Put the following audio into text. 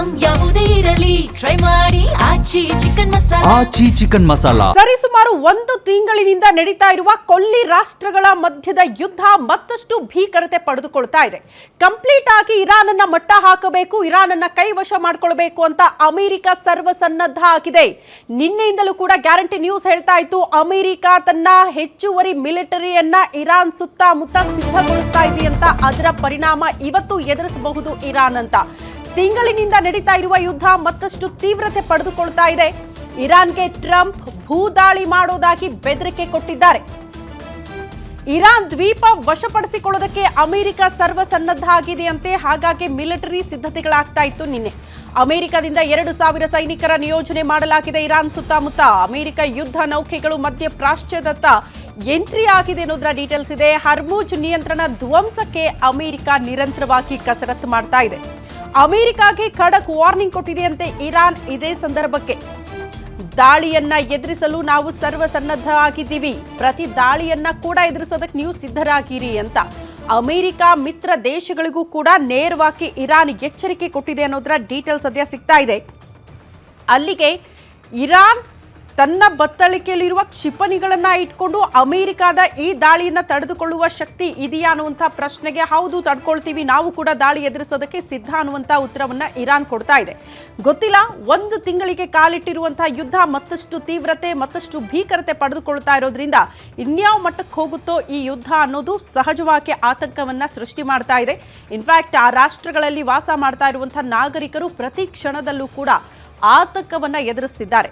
Item ಯಾವುದೇ ಇರಲಿ try ಮಾಡಿ ಆಚಿ ಚಿಕನ್ ಮಸಾಲಾ. ಆಚಿ ಚಿಕನ್ ಮಸಾಲಾ. ಸರಿಸುಮಾರು 1 ತಿಂಗಳಿನಿಂದ ನಡೀತಾ ಇರುವ ಕೊಲ್ಲಿ ರಾಷ್ಟ್ರಗಳ ಮಧ್ಯದ ಯುದ್ಧ ಮತ್ತಷ್ಟು ಭೀಕರತೆ ಪಡೆದುಕೊಳ್ತಾ ಇದೆ. ಕಂಪ್ಲೀಟ್ ಆಗಿ ಇರಾನ್ ಅನ್ನ ಮಟ್ಟ ಹಾಕಬೇಕು, ಇರಾನ್ ಅನ್ನ ಕೈವಶ ಮಾಡಿಕೊಳ್ಳಬೇಕು ಅಂತ ಅಮೆರಿಕ ಸರ್ವಸನ್ನದ್ಧ ಆಗಿದೆ. ನಿನ್ನೆಯಿಂದಲೂ ಕೂಡ ಗ್ಯಾರಂಟಿ ನ್ಯೂಸ್ ಹೇಳ್ತಾ ಇತ್ತು, ಅಮೆರಿಕ ತನ್ನ ಹೆಚ್ಚುವರಿ ಮಿಲಿಟರಿಯನ್ನ ಇರಾನ್ ಸುತ್ತಮುತ್ತ ಸಿದ್ಧಗೊಳಿಸ್ತಾ ಇದೆ ಅಂತ. ಅದರ ಪರಿಣಾಮ ಇವತ್ತು ಎದುರಿಸಬಹುದು ಇರಾನ್ ಅಂತ. ತಿಂಗಳಿನಿಂದ ನಡೀತಾ ಇರುವ ಯುದ್ಧ ಮತ್ತಷ್ಟು ತೀವ್ರತೆ ಪಡೆದುಕೊಳ್ತಾ ಇದೆ. ಇರಾನ್ಗೆ ಟ್ರಂಪ್ ಭೂದಾಳಿ ಮಾಡೋದಾಗಿ ಬೆದರಿಕೆ ಕೊಟ್ಟಿದ್ದಾರೆ. ಇರಾನ್ ದ್ವೀಪ ವಶಪಡಿಸಿಕೊಳ್ಳೋದಕ್ಕೆ ಅಮೆರಿಕ ಸರ್ವಸನ್ನದ್ಧ ಆಗಿದೆಯಂತೆ. ಹಾಗಾಗಿ ಮಿಲಿಟರಿ ಸಿದ್ಧತೆಗಳಾಗ್ತಾ ಇತ್ತು. ನಿನ್ನೆ ಅಮೆರಿಕದಿಂದ 2,000 ಸೈನಿಕರ ನಿಯೋಜನೆ ಮಾಡಲಾಗಿದೆ ಇರಾನ್ ಸುತ್ತಮುತ್ತ. ಅಮೆರಿಕ ಯುದ್ಧ ನೌಕೆಗಳು ಮಧ್ಯ ಪ್ರಾಚ್ಯದತ್ತ ಎಂಟ್ರಿ ಆಗಿದೆ ಅನ್ನೋದರ ಡೀಟೇಲ್ಸ್ ಇದೆ. ಹರ್ಮುಜ್ ನಿಯಂತ್ರಣ ಧ್ವಂಸಕ್ಕೆ ಅಮೆರಿಕ ನಿರಂತರವಾಗಿ ಕಸರತ್ತು ಮಾಡ್ತಾ ಇದೆ. ಅಮೆರಿಕಾಗೆ ಖಡಕ್ ವಾರ್ನಿಂಗ್ ಕೊಟ್ಟಿದೆಯಂತೆ ಇರಾನ್. ಇದೇ ಸಂದರ್ಭಕ್ಕೆ ದಾಳಿಯನ್ನ ಎದುರಿಸಲು ನಾವು ಸರ್ವಸನ್ನದ್ಧ ಆಗಿದ್ದೀವಿ, ಪ್ರತಿ ದಾಳಿಯನ್ನ ಕೂಡ ಎದುರಿಸೋದಕ್ಕೆ ನೀವು ಸಿದ್ಧರಾಗಿರಿ ಅಂತ ಅಮೆರಿಕ ಮಿತ್ರ ದೇಶಗಳಿಗೂ ಕೂಡ ನೇರವಾಗಿ ಇರಾನ್ ಎಚ್ಚರಿಕೆ ಕೊಟ್ಟಿದೆ ಅನ್ನೋದರ ಡೀಟೇಲ್ಸ್ ಸದ್ಯ ಸಿಗ್ತಾ ಇದೆ. ಅಲ್ಲಿಗೆ ಇರಾನ್ ತನ್ನ ಬತ್ತಳಿಕೆಯಲ್ಲಿರುವ ಕ್ಷಿಪಣಿಗಳನ್ನ ಇಟ್ಕೊಂಡು ಅಮೆರಿಕದ ಈ ದಾಳಿಯನ್ನ ತಡೆದುಕೊಳ್ಳುವ ಶಕ್ತಿ ಇದೆಯಾ ಅನ್ನುವಂಥ ಪ್ರಶ್ನೆಗೆ ಹೌದು ತಡ್ಕೊಳ್ತೀವಿ, ನಾವು ಕೂಡ ದಾಳಿ ಎದುರಿಸೋದಕ್ಕೆ ಸಿದ್ಧ ಅನ್ನುವಂಥ ಉತ್ತರವನ್ನ ಇರಾನ್ ಕೊಡ್ತಾ ಇದೆ. ಗೊತ್ತಿಲ್ಲ, 1 ತಿಂಗಳಿಗೆ ಕಾಲಿಟ್ಟಿರುವಂತಹ ಯುದ್ಧ ಮತ್ತಷ್ಟು ತೀವ್ರತೆ ಮತ್ತಷ್ಟು ಭೀಕರತೆ ಪಡೆದುಕೊಳ್ತಾ ಇರೋದ್ರಿಂದ ಇನ್ಯಾವ ಮಟ್ಟಕ್ಕೆ ಹೋಗುತ್ತೋ ಈ ಯುದ್ಧ ಅನ್ನೋದು ಸಹಜವಾಗಿ ಆತಂಕವನ್ನ ಸೃಷ್ಟಿ ಮಾಡ್ತಾ ಇದೆ. ಇನ್ಫ್ಯಾಕ್ಟ್ ಆ ರಾಷ್ಟ್ರಗಳಲ್ಲಿ ವಾಸ ಮಾಡ್ತಾ ಇರುವಂತಹ ನಾಗರಿಕರು ಪ್ರತಿ ಕ್ಷಣದಲ್ಲೂ ಕೂಡ ಆತಂಕವನ್ನ ಎದುರಿಸ್ತಿದ್ದಾರೆ.